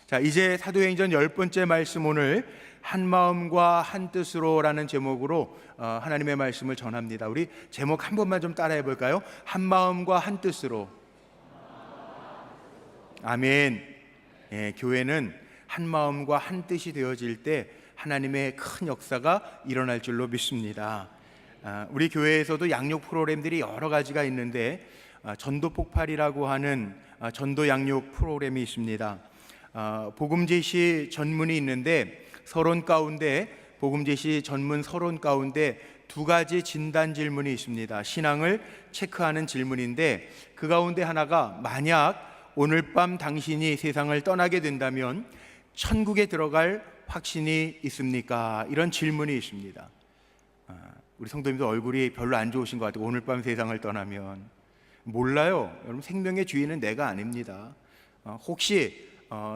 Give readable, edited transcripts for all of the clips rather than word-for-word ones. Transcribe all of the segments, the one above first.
자, 이제 사도행전 10번째 말씀, 오늘 한 마음과 한 뜻으로라는 제목으로 하나님의 말씀을 전합니다. 우리 제목 한 번만 좀 따라해 볼까요? 한 마음과 한 뜻으로. 아멘. 예, 교회는 한 마음과 한 뜻이 되어질 때 하나님의 큰 역사가 일어날 줄로 믿습니다. 우리 교회에서도 양육 프로그램들이 여러 가지가 있는데 전도 폭발이라고 하는 전도 양육 프로그램이 있습니다. 복음 제시 전문이 있는데 서론 가운데, 복음 제시 전문 서론 가운데 두 가지 진단 질문이 있습니다. 신앙을 체크하는 질문인데 그 가운데 하나가, 만약 오늘 밤 당신이 세상을 떠나게 된다면 천국에 들어갈 확신이 있습니까? 이런 질문이 있습니다. 우리 성도님들 얼굴이 별로 안 좋으신 것 같아요. 오늘 밤 세상을 떠나면. 몰라요. 여러분, 생명의 주인은 내가 아닙니다. 혹시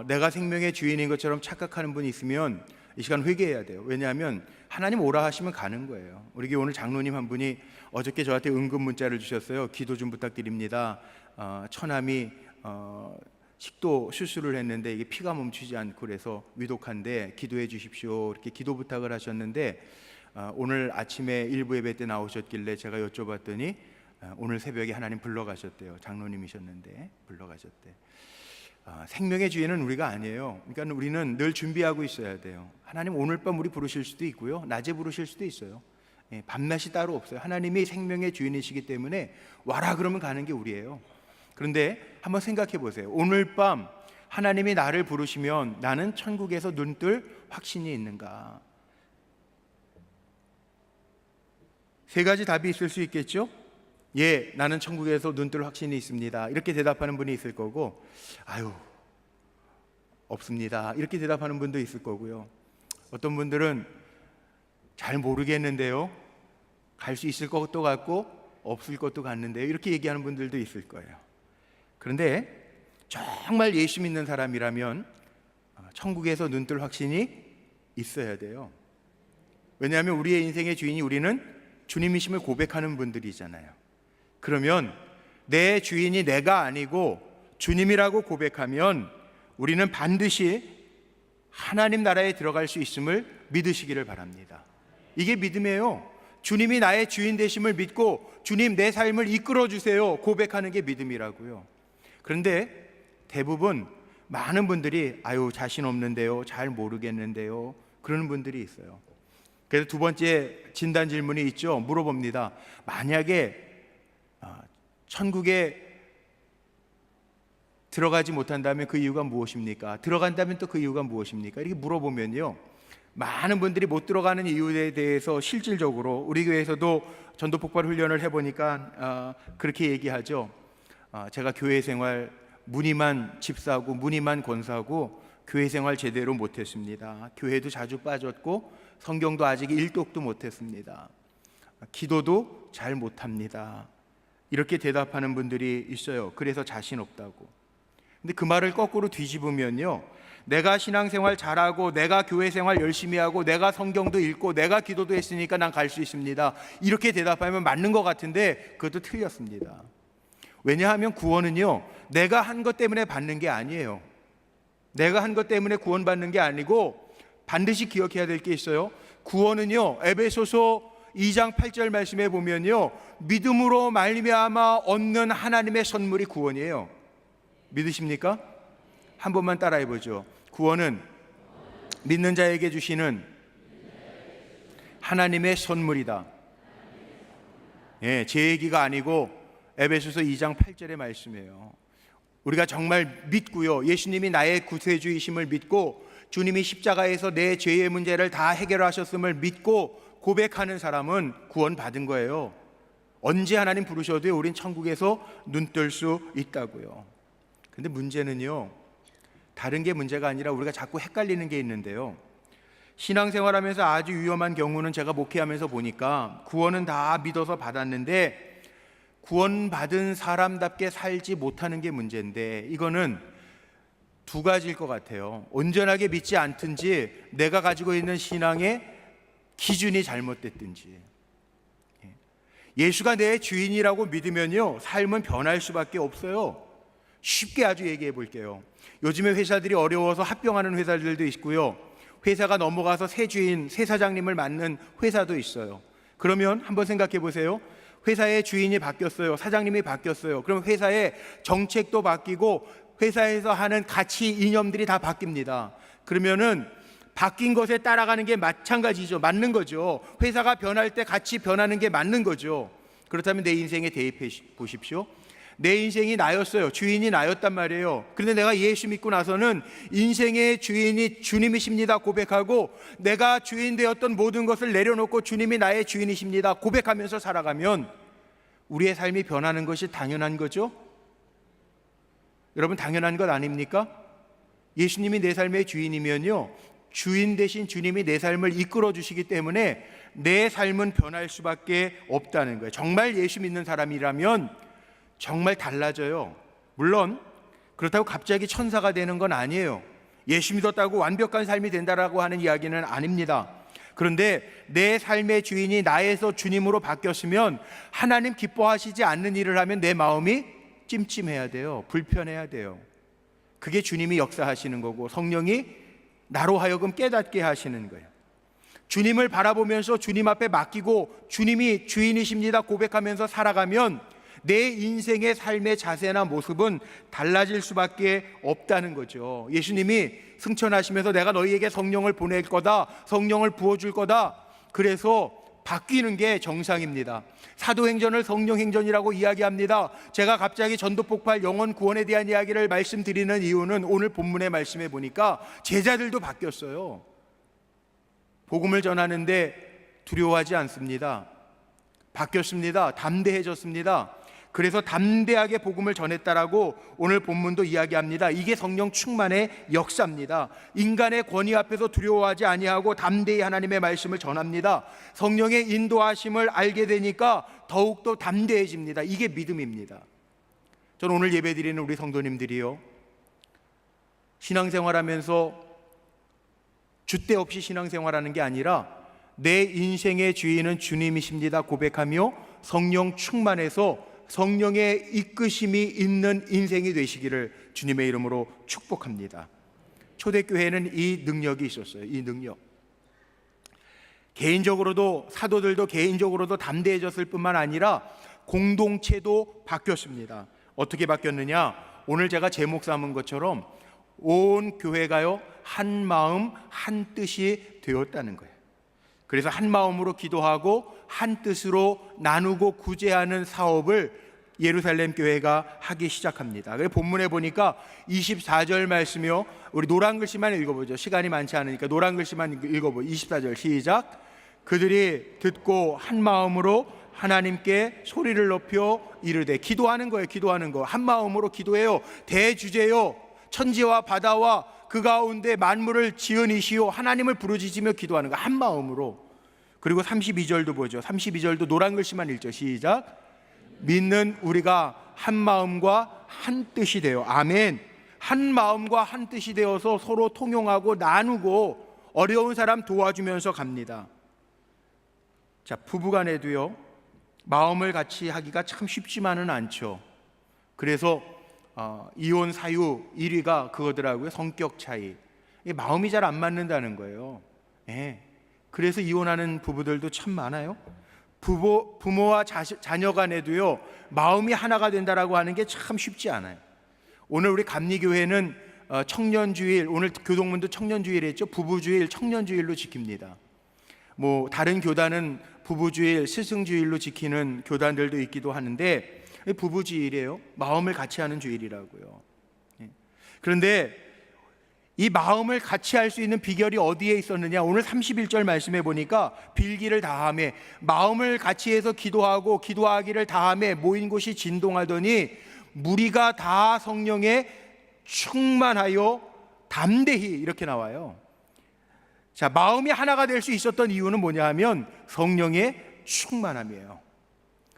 내가 생명의 주인인 것처럼 착각하는 분이 있으면 이 시간 회개해야 돼요. 왜냐하면 하나님 오라 하시면 가는 거예요. 우리 교회 오늘 장로님 한 분이 어저께 저한테 응급 문자를 주셨어요. 기도 좀 부탁드립니다. 처남이 식도 수술을 했는데 이게 피가 멈추지 않고 그래서 위독한데 기도해 주십시오. 이렇게 기도 부탁을 하셨는데 오늘 아침에 일부 예배 때 나오셨길래 제가 여쭤봤더니 오늘 새벽에 하나님 불러가셨대요. 장로님이셨는데 불러가셨대. 생명의 주인은 우리가 아니에요. 그러니까 우리는 늘 준비하고 있어야 돼요. 하나님 오늘 밤 우리 부르실 수도 있고요, 낮에 부르실 수도 있어요. 밤낮이 따로 없어요. 하나님이 생명의 주인이시기 때문에 와라 그러면 가는 게 우리예요. 그런데 한번 생각해 보세요. 오늘 밤 하나님이 나를 부르시면 나는 천국에서 눈뜰 확신이 있는가? 세 가지 답이 있을 수 있겠죠? 예, 나는 천국에서 눈뜰 확신이 있습니다. 이렇게 대답하는 분이 있을 거고, 아유, 없습니다. 이렇게 대답하는 분도 있을 거고요. 어떤 분들은 잘 모르겠는데요, 갈 수 있을 것도 같고 없을 것도 같는데요, 이렇게 얘기하는 분들도 있을 거예요. 그런데 정말 예수 믿는 사람이라면 천국에서 눈뜰 확신이 있어야 돼요. 왜냐하면 우리의 인생의 주인이 우리는 주님이심을 고백하는 분들이잖아요. 그러면 내 주인이 내가 아니고 주님이라고 고백하면 우리는 반드시 하나님 나라에 들어갈 수 있음을 믿으시기를 바랍니다. 이게 믿음이에요. 주님이 나의 주인 되심을 믿고 주님 내 삶을 이끌어 주세요 고백하는 게 믿음이라고요. 그런데 대부분 많은 분들이 아유, 자신 없는데요, 잘 모르겠는데요, 그러는 분들이 있어요. 그래서 두 번째 진단 질문이 있죠. 물어봅니다. 만약에 천국에 들어가지 못한다면 그 이유가 무엇입니까? 들어간다면 또 그 이유가 무엇입니까? 이렇게 물어보면요, 많은 분들이 못 들어가는 이유에 대해서 실질적으로 우리 교회에서도 전도 폭발 훈련을 해보니까 그렇게 얘기하죠. 제가 교회 생활 무늬만 집사하고 무늬만 권사하고 교회 생활 제대로 못했습니다. 교회도 자주 빠졌고 성경도 아직 일독도 못했습니다. 기도도 잘 못합니다. 이렇게 대답하는 분들이 있어요. 그래서 자신 없다고. 근데 그 말을 거꾸로 뒤집으면요, 내가 신앙생활 잘하고 내가 교회 생활 열심히 하고 내가 성경도 읽고 내가 기도도 했으니까 난 갈 수 있습니다, 이렇게 대답하면 맞는 것 같은데 그것도 틀렸습니다. 왜냐하면 구원은요, 내가 한 것 때문에 받는 게 아니에요. 내가 한 것 때문에 구원받는 게 아니고 반드시 기억해야 될 게 있어요. 구원은요, 에베소서 2장 8절 말씀에 보면요, 믿음으로 말미암아 얻는 하나님의 선물이 구원이에요. 믿으십니까? 한 번만 따라해 보죠. 구원은 믿는 자에게 주시는 하나님의 선물이다. 예, 제 얘기가 아니고 에베소서 2장 8절의 말씀이에요. 우리가 정말 믿고요, 예수님이 나의 구세주이심을 믿고 주님이 십자가에서 내 죄의 문제를 다 해결하셨음을 믿고 고백하는 사람은 구원받은 거예요. 언제 하나님 부르셔도 우린 천국에서 눈뜰 수 있다고요. 근데 문제는요, 다른 게 문제가 아니라 우리가 자꾸 헷갈리는 게 있는데요, 신앙생활하면서 아주 위험한 경우는 제가 목회하면서 보니까 구원은 다 믿어서 받았는데 구원받은 사람답게 살지 못하는 게 문제인데, 이거는 두 가지일 것 같아요. 온전하게 믿지 않든지 내가 가지고 있는 신앙의 기준이 잘못됐든지. 예수가 내 주인이라고 믿으면요, 삶은 변할 수밖에 없어요. 쉽게 아주 얘기해 볼게요. 요즘에 회사들이 어려워서 합병하는 회사들도 있고요. 회사가 넘어가서 새 주인, 새 사장님을 맡는 회사도 있어요. 그러면 한번 생각해 보세요. 회사의 주인이 바뀌었어요. 사장님이 바뀌었어요. 그럼 회사의 정책도 바뀌고 회사에서 하는 가치 이념들이 다 바뀝니다. 그러면은 바뀐 것에 따라가는 게 마찬가지죠. 맞는 거죠. 회사가 변할 때 같이 변하는 게 맞는 거죠. 그렇다면 내 인생에 대입해 보십시오. 내 인생이 나였어요. 주인이 나였단 말이에요. 그런데 내가 예수 믿고 나서는 인생의 주인이 주님이십니다 고백하고, 내가 주인 되었던 모든 것을 내려놓고 주님이 나의 주인이십니다 고백하면서 살아가면 우리의 삶이 변하는 것이 당연한 거죠. 여러분, 당연한 것 아닙니까? 예수님이 내 삶의 주인이면요, 주인 대신 주님이 내 삶을 이끌어 주시기 때문에 내 삶은 변할 수밖에 없다는 거예요. 정말 예수 믿는 사람이라면 정말 달라져요. 물론 그렇다고 갑자기 천사가 되는 건 아니에요. 예수 믿었다고 완벽한 삶이 된다라고 하는 이야기는 아닙니다. 그런데 내 삶의 주인이 나에서 주님으로 바뀌었으면 하나님 기뻐하시지 않는 일을 하면 내 마음이 찜찜해야 돼요. 불편해야 돼요. 그게 주님이 역사하시는 거고 성령이 나로 하여금 깨닫게 하시는 거예요. 주님을 바라보면서 주님 앞에 맡기고 주님이 주인이십니다 고백하면서 살아가면 내 인생의 삶의 자세나 모습은 달라질 수밖에 없다는 거죠. 예수님이 승천하시면서 내가 너희에게 성령을 보낼 거다, 성령을 부어줄 거다, 그래서 바뀌는 게 정상입니다. 사도행전을 성령행전이라고 이야기합니다. 제가 갑자기 전도폭발 영혼 구원에 대한 이야기를 말씀드리는 이유는 오늘 본문의 말씀에 보니까 제자들도 바뀌었어요. 복음을 전하는데 두려워하지 않습니다. 바뀌었습니다. 담대해졌습니다. 그래서 담대하게 복음을 전했다라고 오늘 본문도 이야기합니다. 이게 성령 충만의 역사입니다. 인간의 권위 앞에서 두려워하지 아니하고 담대히 하나님의 말씀을 전합니다. 성령의 인도하심을 알게 되니까 더욱더 담대해집니다. 이게 믿음입니다. 저는 오늘 예배드리는 우리 성도님들이요, 신앙생활하면서 줏대 없이 신앙생활하는 게 아니라 내 인생의 주인은 주님이십니다 고백하며 성령 충만해서 성령의 이끄심이 있는 인생이 되시기를 주님의 이름으로 축복합니다. 초대교회는 이 능력이 있었어요. 이 능력. 개인적으로도 사도들도 개인적으로도 담대해졌을 뿐만 아니라 공동체도 바뀌었습니다. 어떻게 바뀌었느냐? 오늘 제가 제목 삼은 것처럼 온 교회가요 한 마음 한 뜻이 되었다는 거예요. 그래서 한 마음으로 기도하고 한 뜻으로 나누고 구제하는 사업을 예루살렘 교회가 하기 시작합니다. 본문에 보니까 24절 말씀이요, 우리 노란 글씨만 읽어보죠. 시간이 많지 않으니까 노란 글씨만 읽어보죠. 24절 시작. 그들이 듣고 한 마음으로 하나님께 소리를 높여 이르되, 기도하는 거예요. 기도하는 거. 한 마음으로 기도해요. 대주제요, 천지와 바다와 그 가운데 만물을 지은 이시요, 하나님을 부르짖으며 기도하는 거. 한 마음으로. 그리고 32절도 보죠. 32절도 노란 글씨만 읽죠. 시작. 믿는 우리가 한 마음과 한 뜻이 되어, 아멘. 한 마음과 한 뜻이 되어서 서로 통용하고 나누고 어려운 사람 도와주면서 갑니다. 자, 부부간에도요 마음을 같이 하기가 참 쉽지만은 않죠. 그래서 이혼 사유 1위가 그거더라고요. 성격 차이. 마음이 잘 안 맞는다는 거예요. 그래서 이혼하는 부부들도 참 많아요. 부모와 자녀 간에도요 마음이 하나가 된다라고 하는 게 참 쉽지 않아요. 오늘 우리 감리교회는 청년주일, 오늘 교동문도 청년주일 했죠. 부부주일, 청년주일로 지킵니다. 뭐 다른 교단은 부부주일, 스승주일로 지키는 교단들도 있기도 하는데 부부주일이에요. 마음을 같이 하는 주일이라고요. 그런데 이 마음을 같이 할 수 있는 비결이 어디에 있었느냐? 오늘 31절 말씀해 보니까 빌기를 다함에, 마음을 같이 해서 기도하고 기도하기를 다함에 모인 곳이 진동하더니 무리가 다 성령에 충만하여 담대히, 이렇게 나와요. 자, 마음이 하나가 될 수 있었던 이유는 뭐냐 하면 성령의 충만함이에요.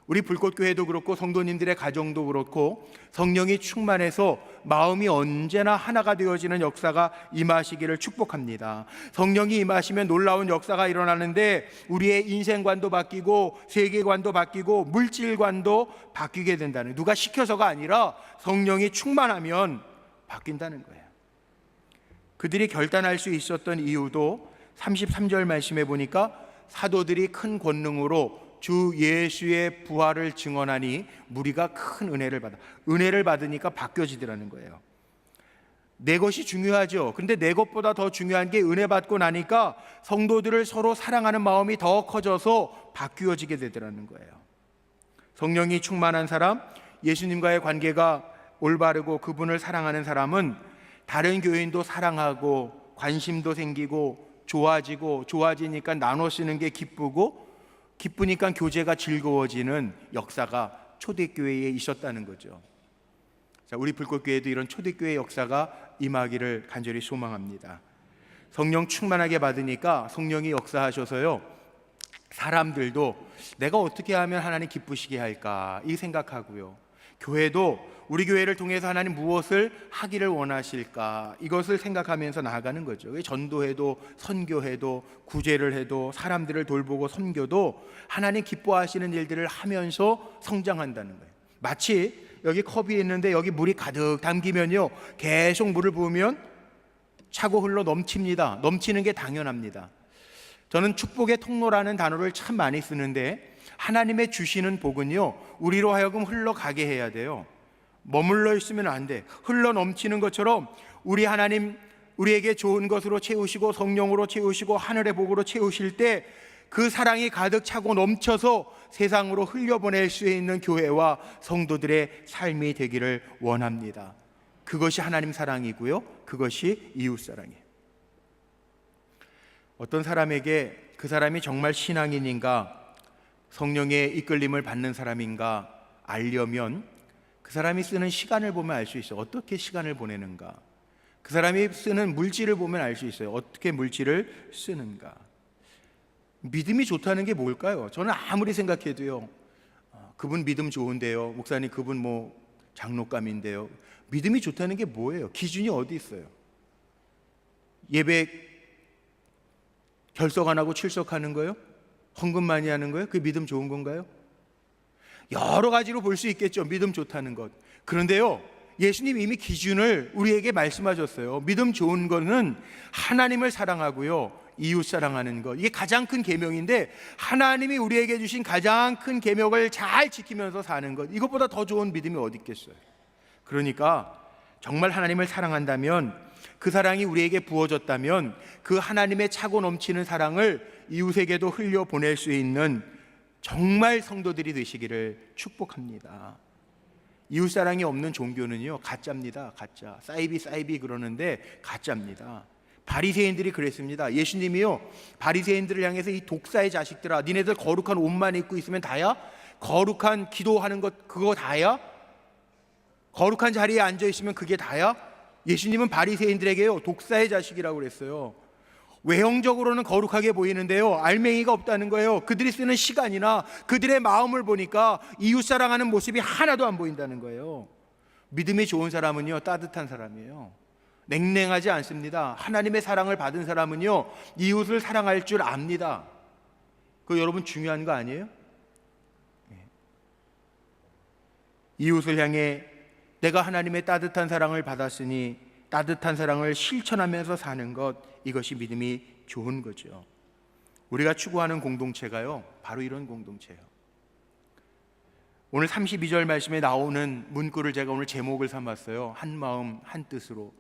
우리 불꽃교회도 그렇고 성도님들의 가정도 그렇고 성령이 충만해서 마음이 언제나 하나가 되어지는 역사가 임하시기를 축복합니다. 성령이 임하시면 놀라운 역사가 일어나는데 우리의 인생관도 바뀌고 세계관도 바뀌고 물질관도 바뀌게 된다는, 누가 시켜서가 아니라 성령이 충만하면 바뀐다는 거예요. 그들이 결단할 수 있었던 이유도 33절 말씀해 보니까 사도들이 큰 권능으로 주 예수의 부활을 증언하니 무리가 큰 은혜를 받으니까 바뀌어지더라는 거예요. 내 것이 중요하죠. 근데 내 것보다 더 중요한 게 은혜 받고 나니까 성도들을 서로 사랑하는 마음이 더 커져서 바뀌어지게 되더라는 거예요. 성령이 충만한 사람, 예수님과의 관계가 올바르고 그분을 사랑하는 사람은 다른 교인도 사랑하고 관심도 생기고 좋아지니까 나눠 쓰는 게 기쁘니까 교제가 즐거워지는 역사가 초대교회에 있었다는 거죠. 자, 우리 불꽃교회도 이런 초대교회 역사가 임하기를 간절히 소망합니다. 성령 충만하게 받으니까 성령이 역사하셔서요, 사람들도 내가 어떻게 하면 하나님 기쁘시게 할까 이 생각하고요, 교회도 우리 교회를 통해서 하나님 무엇을 하기를 원하실까 이것을 생각하면서 나아가는 거죠. 전도해도 선교해도 구제를 해도 사람들을 돌보고 섬겨도 하나님 기뻐하시는 일들을 하면서 성장한다는 거예요. 마치 여기 컵이 있는데 여기 물이 가득 담기면요, 계속 물을 부으면 차고 흘러 넘칩니다. 넘치는 게 당연합니다. 저는 축복의 통로라는 단어를 참 많이 쓰는데 하나님의 주시는 복은요, 우리로 하여금 흘러가게 해야 돼요. 머물러 있으면 안 돼. 흘러 넘치는 것처럼 우리 하나님 우리에게 좋은 것으로 채우시고 성령으로 채우시고 하늘의 복으로 채우실 때 그 사랑이 가득 차고 넘쳐서 세상으로 흘려보낼 수 있는 교회와 성도들의 삶이 되기를 원합니다. 그것이 하나님 사랑이고요, 그것이 이웃 사랑이에요. 어떤 사람에게 그 사람이 정말 신앙인인가 성령의 이끌림을 받는 사람인가 알려면 그 사람이 쓰는 시간을 보면 알 수 있어요. 어떻게 시간을 보내는가. 그 사람이 쓰는 물질을 보면 알 수 있어요. 어떻게 물질을 쓰는가. 믿음이 좋다는 게 뭘까요? 저는 아무리 생각해도요, 그분 믿음 좋은데요, 목사님 그분 뭐 장로감인데요, 믿음이 좋다는 게 뭐예요? 기준이 어디 있어요? 예배 결석 안 하고 출석하는 거예요? 헌금 많이 하는 거예요? 그게 믿음 좋은 건가요? 여러 가지로 볼 수 있겠죠, 믿음 좋다는 것. 그런데요, 예수님 이미 기준을 우리에게 말씀하셨어요. 믿음 좋은 거는 하나님을 사랑하고요, 이웃 사랑하는 것. 이게 가장 큰 계명인데 하나님이 우리에게 주신 가장 큰 계명을 잘 지키면서 사는 것, 이것보다 더 좋은 믿음이 어디 있겠어요. 그러니까 정말 하나님을 사랑한다면, 그 사랑이 우리에게 부어졌다면 그 하나님의 차고 넘치는 사랑을 이웃에게도 흘려보낼 수 있는 정말 성도들이 되시기를 축복합니다. 이웃사랑이 없는 종교는요, 가짜입니다. 가짜. 사이비 그러는데 가짜입니다. 바리새인들이 그랬습니다. 예수님이요, 바리새인들을 향해서 이 독사의 자식들아, 니네들 거룩한 옷만 입고 있으면 다야? 거룩한 기도하는 것 그거 다야? 거룩한 자리에 앉아 있으면 그게 다야? 예수님은 바리새인들에게요, 독사의 자식이라고 그랬어요. 외형적으로는 거룩하게 보이는데요, 알맹이가 없다는 거예요. 그들이 쓰는 시간이나 그들의 마음을 보니까 이웃 사랑하는 모습이 하나도 안 보인다는 거예요. 믿음이 좋은 사람은요, 따뜻한 사람이에요. 냉랭하지 않습니다. 하나님의 사랑을 받은 사람은요, 이웃을 사랑할 줄 압니다. 그거 여러분 중요한 거 아니에요? 이웃을 향해 내가 하나님의 따뜻한 사랑을 받았으니 따뜻한 사랑을 실천하면서 사는 것, 이것이 믿음이 좋은 거죠. 우리가 추구하는 공동체가요, 바로 이런 공동체예요. 오늘 32절 말씀에 나오는 문구를 제가 오늘 제목을 삼았어요. 한 마음 한 뜻으로.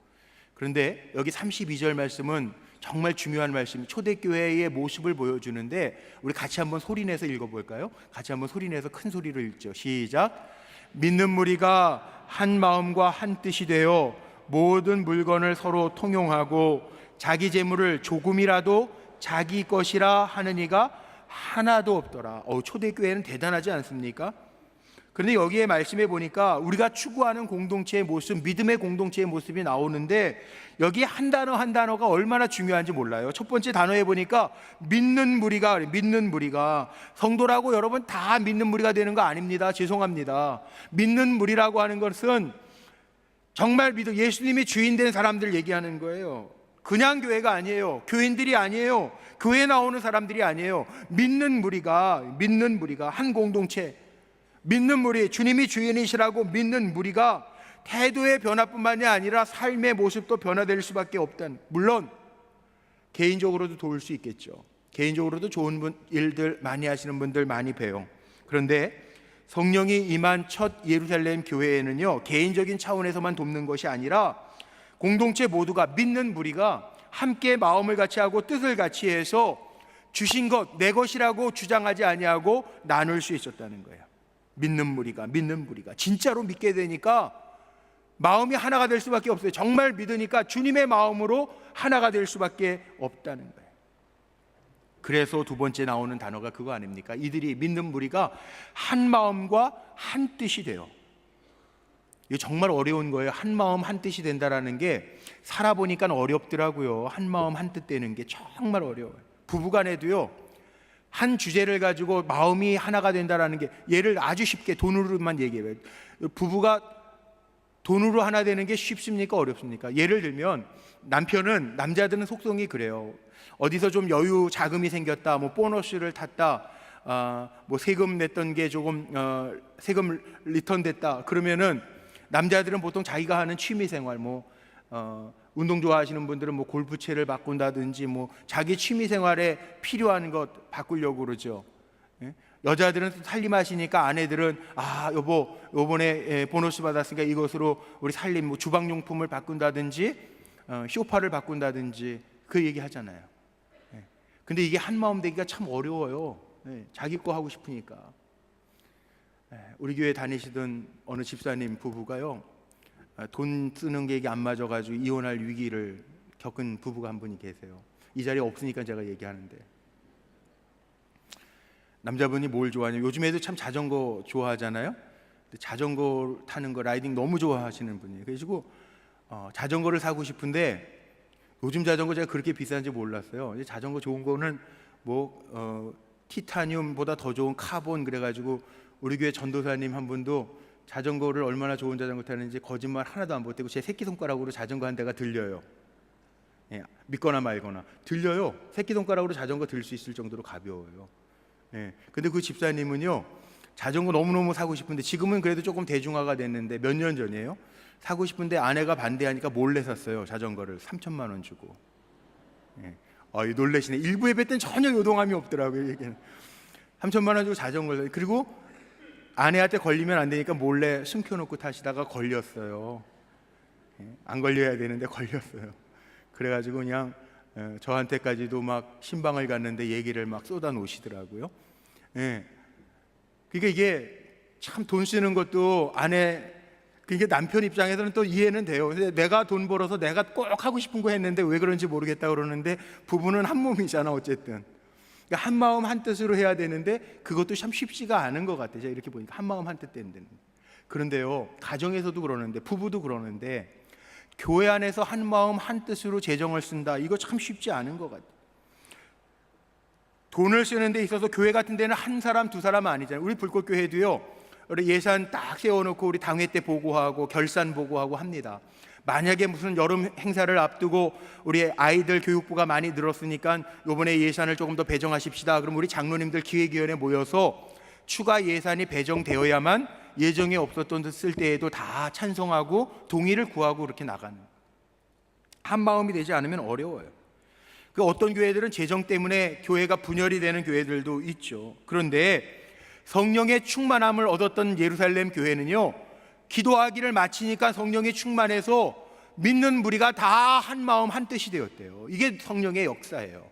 그런데 여기 32절 말씀은 정말 중요한 말씀, 초대교회의 모습을 보여주는데 우리 같이 한번 소리내서 읽어볼까요? 같이 한번 소리내서 큰 소리로 읽죠. 시작. 믿는 무리가 한 마음과 한 뜻이 되어 모든 물건을 서로 통용하고 자기 재물을 조금이라도 자기 것이라 하는 이가 하나도 없더라. 초대교회는 대단하지 않습니까? 그런데 여기에 말씀해 보니까 우리가 추구하는 공동체의 모습, 믿음의 공동체의 모습이 나오는데 여기 한 단어 한 단어가 얼마나 중요한지 몰라요. 첫 번째 단어에 보니까 믿는 무리가 성도라고 여러분 다 믿는 무리가 되는 거 아닙니다. 죄송합니다. 믿는 무리라고 하는 것은 정말 믿어 예수님이 주인 된 사람들 얘기하는 거예요. 그냥 교회가 아니에요. 교인들이 아니에요. 교회 나오는 사람들이 아니에요. 믿는 무리가 한 공동체, 믿는 무리, 주님이 주인이시라고 믿는 무리가 태도의 변화뿐만이 아니라 삶의 모습도 변화될 수밖에 없다는, 물론 개인적으로도 도울 수 있겠죠. 개인적으로도 좋은 일들 많이 하시는 분들 많이 봬요. 그런데 성령이 임한 첫 예루살렘 교회에는요, 개인적인 차원에서만 돕는 것이 아니라 공동체 모두가, 믿는 무리가 함께 마음을 같이 하고 뜻을 같이 해서 주신 것 내 것이라고 주장하지 아니하고 나눌 수 있었다는 거예요. 믿는 무리가 진짜로 믿게 되니까 마음이 하나가 될 수밖에 없어요. 정말 믿으니까 주님의 마음으로 하나가 될 수밖에 없다는 거예요. 그래서 두 번째 나오는 단어가 그거 아닙니까? 이들이, 믿는 무리가 한 마음과 한 뜻이 돼요. 이게 정말 어려운 거예요. 한 마음 한 뜻이 된다라는 게 살아보니까 어렵더라고요. 한 마음 한 뜻 되는 게 정말 어려워요. 부부간에도요, 한 주제를 가지고 마음이 하나가 된다라는 게, 예를 아주 쉽게 돈으로만 얘기해요. 부부가 돈으로 하나 되는 게 쉽습니까? 어렵습니까? 예를 들면 남자들은 속성이 그래요. 어디서 좀 여유 자금이 생겼다, 뭐 보너스를 탔다, 뭐 세금 냈던 게 조금 세금 리턴 됐다, 그러면은 남자들은 보통 자기가 하는 취미 생활, 운동 좋아하시는 분들은 뭐 골프채를 바꾼다든지 뭐 자기 취미 생활에 필요한 것 바꾸려고 그러죠. 여자들은 살림하시니까 아내들은 여보 요번에 보너스 받았으니까 이것으로 우리 살림, 뭐 주방용품을 바꾼다든지 쇼파를 바꾼다든지 그 얘기 하잖아요. 근데 이게 한마음 되기가 참 어려워요. 자기 거 하고 싶으니까. 우리 교회 다니시던 어느 집사님 부부가요, 돈 쓰는 게 이게 안 맞아가지고 이혼할 위기를 겪은 부부가 한 분이 계세요. 이 자리에 없으니까 제가 얘기하는데, 남자분이 뭘 좋아하냐, 요즘에도 참 자전거 좋아하잖아요. 근데 자전거 타는 거, 라이딩 너무 좋아하시는 분이에요. 그래가지고 자전거를 사고 싶은데, 요즘 자전거 제가 그렇게 비싼지 몰랐어요. 자전거 좋은 거는 티타늄보다 더 좋은 카본, 그래가지고 우리 교회 전도사님 한 분도 자전거를 얼마나 좋은 자전거 타는지 거짓말 하나도 안 보태고 제 새끼손가락으로 자전거 한 대가 들려요. 믿거나 말거나 들려요. 새끼손가락으로 자전거 들 수 있을 정도로 가벼워요. 근데 그 집사님은요, 자전거 너무너무 사고 싶은데, 지금은 그래도 조금 대중화가 됐는데 몇 년 전이에요. 사고 싶은데 아내가 반대하니까 몰래 샀어요. 자전거를 3천만 원 주고. 놀라시네. 일부 예배 때는 전혀 요동함이 없더라고요. 얘기는 3천만 원 주고 자전거를, 그리고 아내한테 걸리면 안 되니까 몰래 숨겨놓고 타시다가 걸렸어요. 안 걸려야 되는데 걸렸어요. 그래가지고 그냥 저한테까지도 막 신방을 갔는데 얘기를 막 쏟아 놓으시더라고요. 그러니까 이게 참 돈 쓰는 것도 그게 남편 입장에서는 또 이해는 돼요. 근데 내가 돈 벌어서 내가 꼭 하고 싶은 거 했는데 왜 그런지 모르겠다 그러는데, 부부는 한 몸이잖아 어쨌든. 그러니까 한 마음 한 뜻으로 해야 되는데 그것도 참 쉽지가 않은 것 같아요. 제가 이렇게 보니까 한 마음 한 뜻 되는데. 그런데요, 가정에서도 그러는데, 부부도 그러는데, 교회 안에서 한 마음 한 뜻으로 재정을 쓴다, 이거 참 쉽지 않은 것 같아요. 돈을 쓰는 데 있어서 교회 같은 데는 한 사람 두 사람 아니잖아요. 우리 불꽃교회도요, 우리 예산 딱 세워놓고 우리 당회 때 보고하고 결산 보고하고 합니다. 만약에 무슨 여름 행사를 앞두고 우리 아이들 교육부가 많이 늘었으니까 이번에 예산을 조금 더 배정하십시다, 그럼 우리 장로님들 기획위원회 모여서 추가 예산이 배정되어야만 예정에 없었던 쓸 때에도 다 찬성하고 동의를 구하고 그렇게 나가는, 한 마음이 되지 않으면 어려워요. 그 어떤 교회들은 재정 때문에 교회가 분열이 되는 교회들도 있죠. 그런데 성령의 충만함을 얻었던 예루살렘 교회는요, 기도하기를 마치니까 성령이 충만해서 믿는 무리가 다 한 마음 한 뜻이 되었대요. 이게 성령의 역사예요.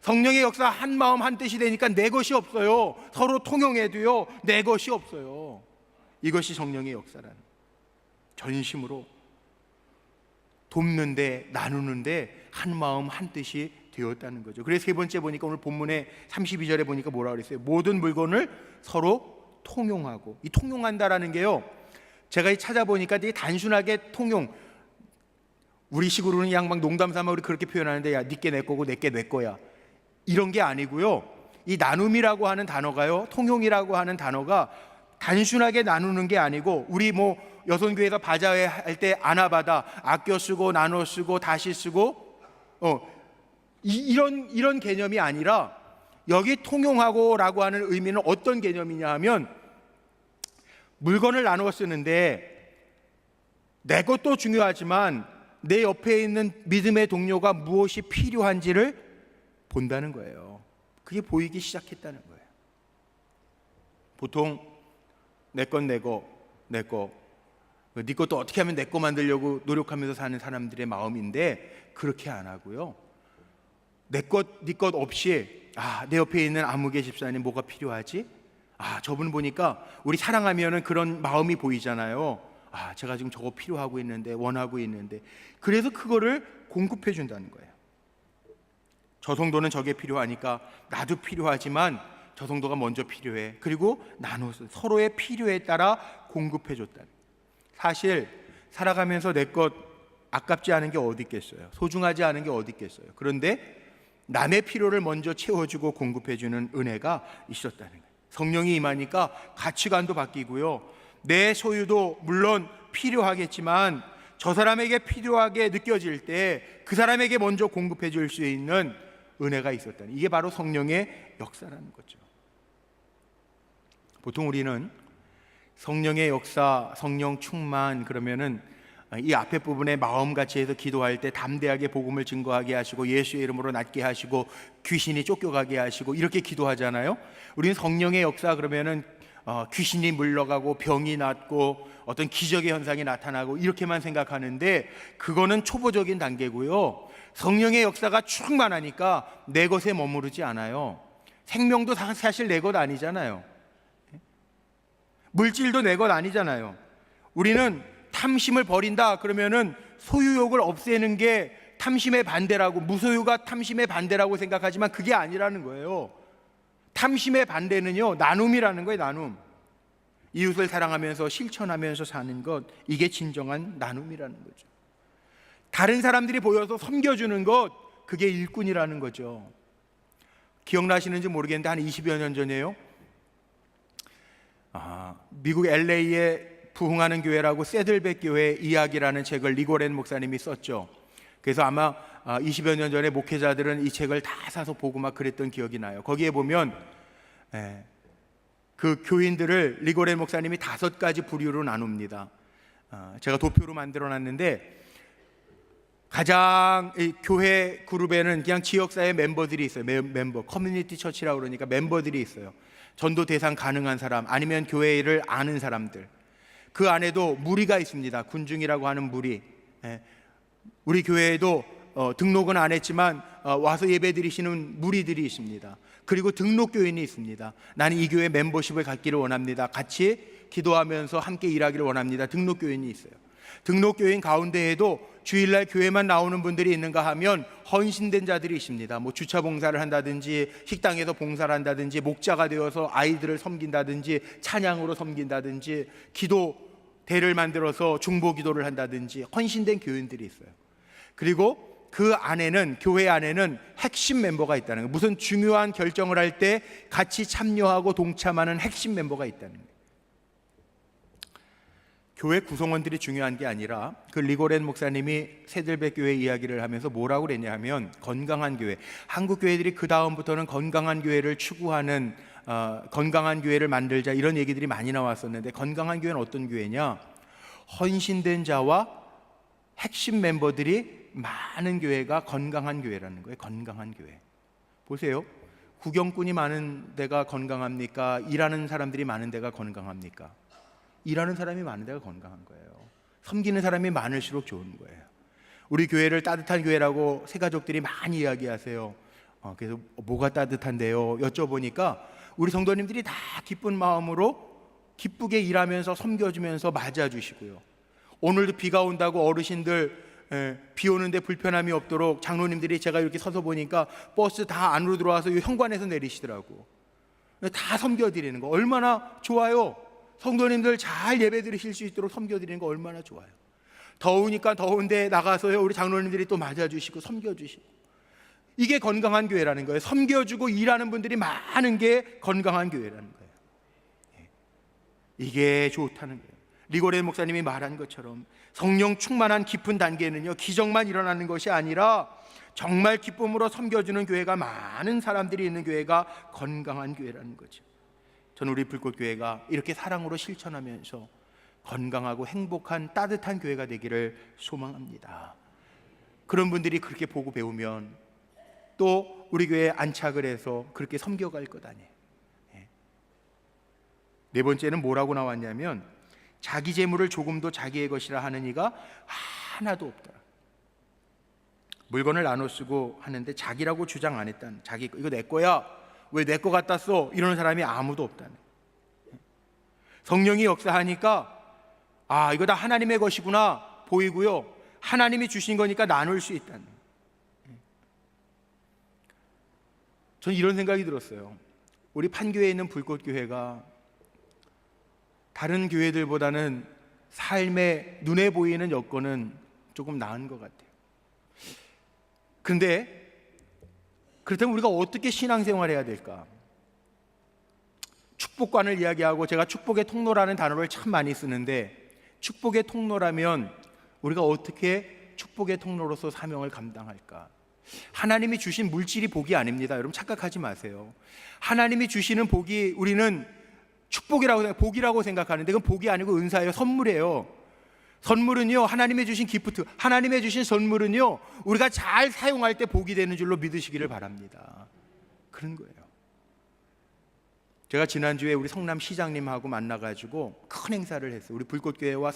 성령의 역사, 한 마음 한 뜻이 되니까 내 것이 없어요. 서로 통용해도요, 내 것이 없어요. 이것이 성령의 역사라는, 전심으로 돕는데 나누는데 한 마음 한 뜻이 되었다는 거죠. 그래서 세 번째 보니까 오늘 본문에 32절에 보니까 뭐라 그랬어요? 모든 물건을 서로 통용하고. 이 통용한다라는 게요, 제가 찾아보니까 되게 단순하게 통용, 우리식으로는 그냥 막 농담 삼아 우리 그렇게 표현하는데, 야, 니께 내 거고 내께 내 거야, 이런 게 아니고요, 이 나눔이라고 하는 단어가요, 통용이라고 하는 단어가 단순하게 나누는 게 아니고, 우리 여선교회에서 바자회 할 때 아나바다 아껴 쓰고 나눠 쓰고 다시 쓰고 이런 개념이 아니라 여기 통용하고라고 하는 의미는 어떤 개념이냐 하면 물건을 나누어 쓰는데 내 것도 중요하지만 내 옆에 있는 믿음의 동료가 무엇이 필요한지를 본다는 거예요. 그게 보이기 시작했다는 거예요. 보통 내 건 내 거, 네 것도 어떻게 하면 내 거 만들려고 노력하면서 사는 사람들의 마음인데 그렇게 안 하고요. 내 것, 네 것 없이 내 옆에 있는 아무개 집사님 뭐가 필요하지? 저분 보니까 우리 사랑하면은 그런 마음이 보이잖아요. 제가 지금 저거 필요하고 있는데 원하고 있는데 그래서 그거를 공급해 준다는 거예요. 저 성도는 저게 필요하니까 나도 필요하지만 저 성도가 먼저 필요해. 그리고 나눠서 서로의 필요에 따라 공급해 줬다는 거예요. 사실 살아가면서 내 것 아깝지 않은 게 어디 있겠어요. 소중하지 않은 게 어디 있겠어요. 그런데 남의 필요를 먼저 채워주고 공급해주는 은혜가 있었다는 거예요. 성령이 임하니까 가치관도 바뀌고요. 내 소유도 물론 필요하겠지만 저 사람에게 필요하게 느껴질 때 그 사람에게 먼저 공급해 줄 수 있는 은혜가 있었다는, 이게 바로 성령의 역사라는 거죠. 보통 우리는 성령의 역사, 성령 충만 그러면은 이 앞에 부분에 마음같이 해서 기도할 때 담대하게 복음을 증거하게 하시고 예수의 이름으로 낫게 하시고 귀신이 쫓겨가게 하시고 이렇게 기도하잖아요. 우리는 성령의 역사 그러면은 귀신이 물러가고 병이 낫고 어떤 기적의 현상이 나타나고 이렇게만 생각하는데 그거는 초보적인 단계고요. 성령의 역사가 충만하니까 내 것에 머무르지 않아요. 생명도 사실 내 것 아니잖아요. 물질도 내 것 아니잖아요. 우리는 탐심을 버린다 그러면은 소유욕을 없애는 게 탐심의 반대라고, 무소유가 탐심의 반대라고 생각하지만 그게 아니라는 거예요. 탐심의 반대는요, 나눔이라는 거예요. 나눔. 이웃을 사랑하면서 실천하면서 사는 것, 이게 진정한 나눔이라는 거죠. 다른 사람들이 보여서 섬겨주는 것, 그게 일꾼이라는 거죠. 기억나시는지 모르겠는데 한 20여 년 전이에요. 미국 LA에 부흥하는 교회라고 새들백 교회 이야기라는 책을 리고렌 목사님이 썼죠. 그래서 아마 20여 년 전에 목회자들은 이 책을 다 사서 보고 막 그랬던 기억이 나요. 거기에 보면 그 교인들을 리고렌 목사님이 5가지 부류로 나눕니다. 제가 도표로 만들어놨는데 가장 이 교회 그룹에는 그냥 지역사회 멤버들이 있어요. 멤버, 커뮤니티 처치라고 그러니까 멤버들이 있어요. 전도 대상 가능한 사람, 아니면 교회를 아는 사람들. 그 안에도 무리가 있습니다. 군중이라고 하는 무리. 우리 교회에도 등록은 안 했지만 와서 예배 드리시는 무리들이 있습니다. 그리고 등록교인이 있습니다. 나는 이 교회 멤버십을 갖기를 원합니다. 같이 기도하면서 함께 일하기를 원합니다. 등록교인이 있어요. 등록교인 가운데에도 주일날 교회만 나오는 분들이 있는가 하면 헌신된 자들이 있습니다. 뭐 주차 봉사를 한다든지 식당에서 봉사를 한다든지 목자가 되어서 아이들을 섬긴다든지 찬양으로 섬긴다든지 기도대를 만들어서 중보기도를 한다든지 헌신된 교인들이 있어요. 그리고 그 안에는, 교회 안에는 핵심 멤버가 있다는 거예요. 무슨 중요한 결정을 할 때 같이 참여하고 동참하는 핵심 멤버가 있다는 거예요. 교회 구성원들이 중요한 게 아니라 그 리고렌 목사님이 새들백 교회 이야기를 하면서 뭐라고 그랬냐 하면 건강한 교회, 한국 교회들이 그 다음부터는 건강한 교회를 추구하는 건강한 교회를 만들자 이런 얘기들이 많이 나왔었는데 건강한 교회는 어떤 교회냐? 헌신된 자와 핵심 멤버들이 많은 교회가 건강한 교회라는 거예요. 건강한 교회. 보세요. 구경꾼이 많은 데가 건강합니까? 일하는 사람들이 많은 데가 건강합니까? 일하는 사람이 많은 데가 건강한 거예요. 섬기는 사람이 많을수록 좋은 거예요. 우리 교회를 따뜻한 교회라고 새가족들이 많이 이야기하세요. 그래서 뭐가 따뜻한데요? 여쭤보니까 우리 성도님들이 다 기쁜 마음으로 기쁘게 일하면서 섬겨주면서 맞아주시고요. 오늘도 비가 온다고 어르신들 비 오는데 불편함이 없도록 장로님들이, 제가 이렇게 서서 보니까 버스 다 안으로 들어와서 이 현관에서 내리시더라고. 다 섬겨드리는 거 얼마나 좋아요. 성도님들 잘 예배 드리실 수 있도록 섬겨드리는 거 얼마나 좋아요. 더우니까 더운데 나가서요 우리 장로님들이 또 맞아주시고 섬겨주시고, 이게 건강한 교회라는 거예요. 섬겨주고 일하는 분들이 많은 게 건강한 교회라는 거예요. 이게 좋다는 거예요. 리고레 목사님이 말한 것처럼 성령 충만한 깊은 단계는요, 기적만 일어나는 것이 아니라 정말 기쁨으로 섬겨주는 교회가, 많은 사람들이 있는 교회가 건강한 교회라는 거죠. 저는 우리 불꽃교회가 이렇게 사랑으로 실천하면서 건강하고 행복한 따뜻한 교회가 되기를 소망합니다. 그런 분들이 그렇게 보고 배우면 또 우리 교회에 안착을 해서 그렇게 섬겨갈 것 아니에요. 네 번째는 뭐라고 나왔냐면, 자기 재물을 조금도 자기의 것이라 하는 이가 하나도 없다. 물건을 나눠 쓰고 하는데 자기라고 주장 안 했다는, 자기 이거 내 거야, 왜 내 거 갖다 써, 이러는 사람이 아무도 없다는. 성령이 역사하니까 이거 다 하나님의 것이구나 보이고요, 하나님이 주신 거니까 나눌 수 있다는. 저는 이런 생각이 들었어요. 우리 판교에 있는 불꽃교회가 다른 교회들보다는 삶의 눈에 보이는 여건은 조금 나은 것 같아요. 근데 그렇다면 우리가 어떻게 신앙생활을 해야 될까? 축복관을 이야기하고, 제가 축복의 통로라는 단어를 참 많이 쓰는데, 축복의 통로라면 우리가 어떻게 축복의 통로로서 사명을 감당할까? 하나님이 주신 물질이 복이 아닙니다. 여러분 착각하지 마세요. 하나님이 주시는 복이 우리는 축복이라고, 복이라고 생각하는데 그건 복이 아니고 은사예요. 선물이에요. 선물은요, 하나님이 주신 기프트, 하나님이 주신 선물은요, 우리가 잘 사용할 때 복이 되는 줄로 믿으시기를 바랍니다. 그런 거예요. 제가 지난주에 우리 성남시장님하고 만나가지고 큰 행사를 했어요. 우리 불꽃교회와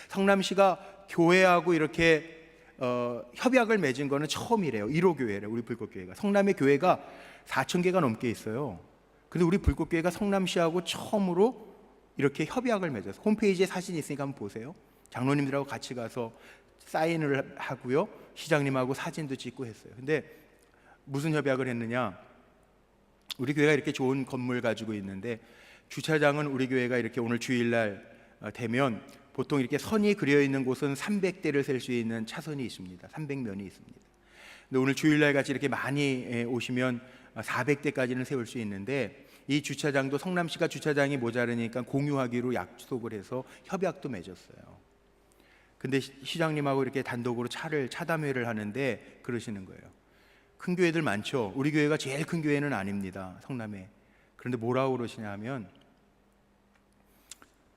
성남시가 교회하고 이렇게 협약을 맺은 거는 처음이래요. 1호 교회래요. 우리 불꽃교회가. 성남의 교회가 4,000개가 넘게 있어요. 근데 우리 불꽃교회가 성남시하고 처음으로 이렇게 협약을 맺었어요. 홈페이지에 사진이 있으니까 한번 보세요. 장로님들하고 같이 가서 사인을 하고요, 시장님하고 사진도 찍고 했어요. 근데 무슨 협약을 했느냐, 우리 교회가 이렇게 좋은 건물 가지고 있는데, 주차장은 우리 교회가 이렇게 오늘 주일날 되면 보통 이렇게 선이 그려 있는 곳은 300대를 셀 수 있는 차선이 있습니다. 300면이 있습니다. 근데 오늘 주일날 같이 이렇게 많이 오시면 400대까지는 세울 수 있는데, 이 주차장도 성남시가 주차장이 모자르니까 공유하기로 약속을 해서 협약도 맺었어요. 근데 시장님하고 이렇게 단독으로 차담회를 하는데 그러시는 거예요. 큰 교회들 많죠. 우리 교회가 제일 큰 교회는 아닙니다, 성남에. 그런데 뭐라고 그러시냐 하면,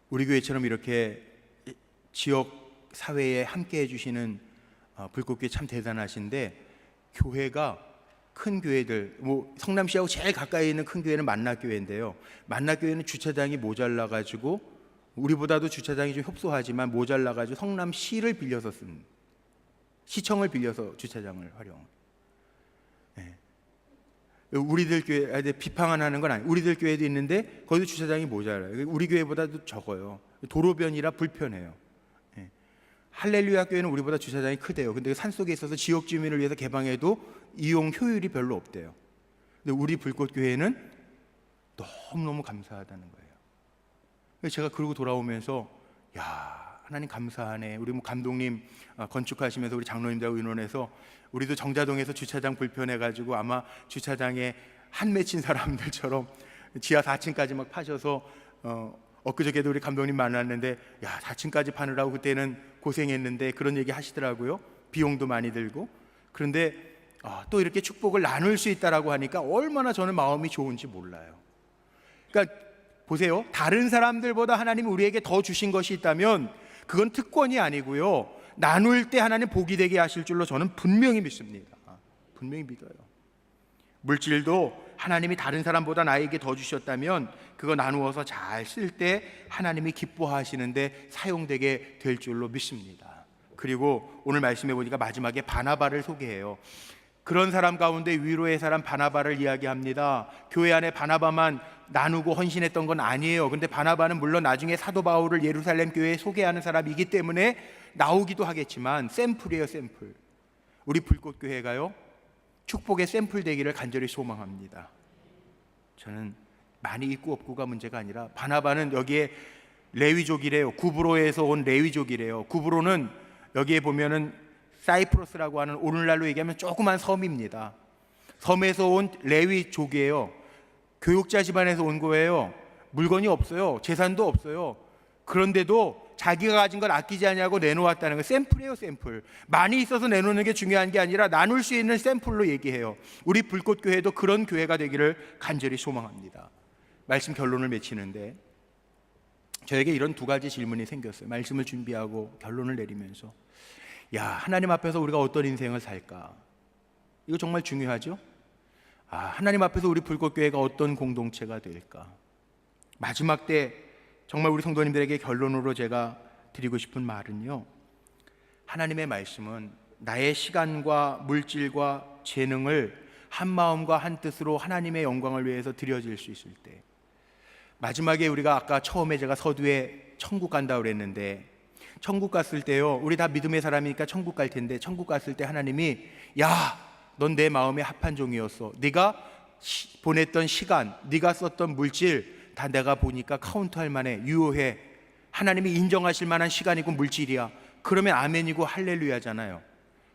우리 교회처럼 이렇게 지역 사회에 함께 해주시는 불꽃교회 참 대단하신데, 교회가 큰 교회들, 성남시하고 제일 가까이 있는 큰 교회는 만락교회인데요, 만락교회는 주차장이 모자라가지고, 우리보다도 주차장이 좀 협소하지만 모자라가지고 성남시를 빌려서 쓴, 시청을 빌려서 주차장을 활용. 우리들 교회 비판하는 건 아니에요. 우리들 교회도 있는데 거기도 주차장이 모자라요. 우리 교회보다도 적어요. 도로변이라 불편해요. 할렐루야 교회는 우리보다 주차장이 크대요. 근데 산속에 있어서 지역 주민을 위해서 개방해도 이용 효율이 별로 없대요. 근데 우리 불꽃교회는 너무너무 감사하다는 거예요. 그래서 제가 그러고 돌아오면서, 야, 하나님 감사하네. 우리 감독님 건축하시면서 우리 장로님들하고 의논해서 우리도 정자동에서 주차장 불편해가지고 아마 주차장에 한 맺힌 사람들처럼 지하 4층까지 막 파셔서, 엊그저께도 우리 감독님 만났는데, 야, 4층까지 파느라고 그때는 고생했는데, 그런 얘기 하시더라고요. 비용도 많이 들고. 그런데 또 이렇게 축복을 나눌 수 있다라고 하니까 얼마나 저는 마음이 좋은지 몰라요. 그러니까 보세요. 다른 사람들보다 하나님이 우리에게 더 주신 것이 있다면 그건 특권이 아니고요, 나눌 때 하나님 복이 되게 하실 줄로 저는 분명히 믿습니다. 분명히 믿어요. 물질도 하나님이 다른 사람보다 나에게 더 주셨다면 그거 나누어서 잘 쓸 때 하나님이 기뻐하시는데 사용되게 될 줄로 믿습니다. 그리고 오늘 말씀해 보니까 마지막에 바나바를 소개해요. 그런 사람 가운데 위로의 사람 바나바를 이야기합니다. 교회 안에 바나바만 나누고 헌신했던 건 아니에요. 근데 바나바는 물론 나중에 사도 바울을 예루살렘 교회에 소개하는 사람이기 때문에 나오기도 하겠지만 샘플이에요, 샘플. 우리 불꽃교회가요, 축복의 샘플 되기를 간절히 소망합니다. 저는 많이 있고 없고가 문제가 아니라, 바나바는 여기에 레위족이래요. 구브로에서 온 레위족이래요. 구브로는 여기에 보면은 사이프러스라고 하는, 오늘날로 얘기하면 조그만 섬입니다. 섬에서 온 레위족이에요. 교육자 집안에서 온 거예요. 물건이 없어요. 재산도 없어요. 그런데도 자기가 가진 걸 아끼지 않냐고 내놓았다는 거 샘플이에요. 샘플. 많이 있어서 내놓는 게 중요한 게 아니라 나눌 수 있는 샘플로 얘기해요. 우리 불꽃교회도 그런 교회가 되기를 간절히 소망합니다. 말씀 결론을 맺히는데 저에게 이런 두 가지 질문이 생겼어요. 말씀을 준비하고 결론을 내리면서 하나님 앞에서 우리가 어떤 인생을 살까? 이거 정말 중요하죠? 하나님 앞에서 우리 불꽃교회가 어떤 공동체가 될까? 마지막 때 정말 우리 성도님들에게 결론으로 제가 드리고 싶은 말은요, 하나님의 말씀은 나의 시간과 물질과 재능을 한 마음과 한 뜻으로 하나님의 영광을 위해서 드려질 수 있을 때, 마지막에 우리가 아까 처음에 제가 서두에 천국 간다고 그랬는데, 천국 갔을 때요, 우리 다 믿음의 사람이니까 천국 갈 텐데, 천국 갔을 때 하나님이 넌 내 마음에 합한 종이었어. 네가 보냈던 시간, 네가 썼던 물질 다 내가 보니까 카운트할 만해, 유효해. 하나님이 인정하실 만한 시간이고 물질이야. 그러면 아멘이고 할렐루야잖아요.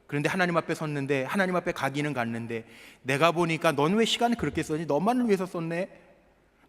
그런데 하나님 앞에 섰는데, 하나님 앞에 가기는 갔는데, 내가 보니까 넌 왜 시간을 그렇게 썼니? 너만을 위해서 썼네?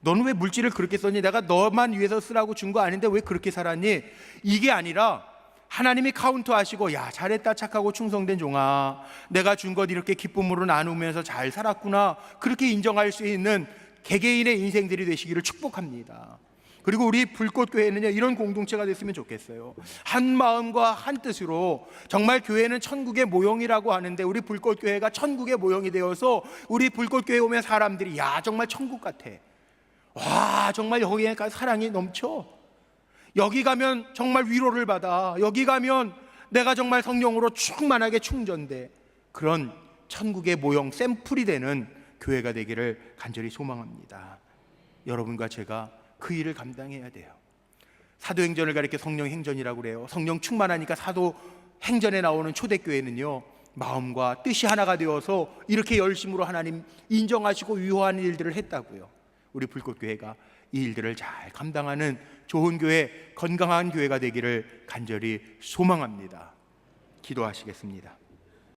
넌 왜 물질을 그렇게 썼니? 내가 너만 위해서 쓰라고 준 거 아닌데 왜 그렇게 살았니? 이게 아니라 하나님이 카운트하시고, 잘했다, 착하고 충성된 종아, 내가 준 것 이렇게 기쁨으로 나누면서 잘 살았구나, 그렇게 인정할 수 있는 개개인의 인생들이 되시기를 축복합니다. 그리고 우리 불꽃교회는요, 이런 공동체가 됐으면 좋겠어요. 한 마음과 한 뜻으로, 정말 교회는 천국의 모형이라고 하는데 우리 불꽃교회가 천국의 모형이 되어서 우리 불꽃교회에 오면 사람들이 정말 천국 같아, 정말 여기에 사랑이 넘쳐, 여기 가면 정말 위로를 받아, 여기 가면 내가 정말 성령으로 충만하게 충전돼, 그런 천국의 모형, 샘플이 되는 교회가 되기를 간절히 소망합니다. 여러분과 제가 그 일을 감당해야 돼요. 사도행전을 가리켜 성령행전이라고 그래요. 성령 충만하니까 사도행전에 나오는 초대교회는요, 마음과 뜻이 하나가 되어서 이렇게 열심으로 하나님 인정하시고 위로하는 일들을 했다고요. 우리 불꽃교회가 이 일들을 잘 감당하는 좋은 교회, 건강한 교회가 되기를 간절히 소망합니다. 기도하시겠습니다.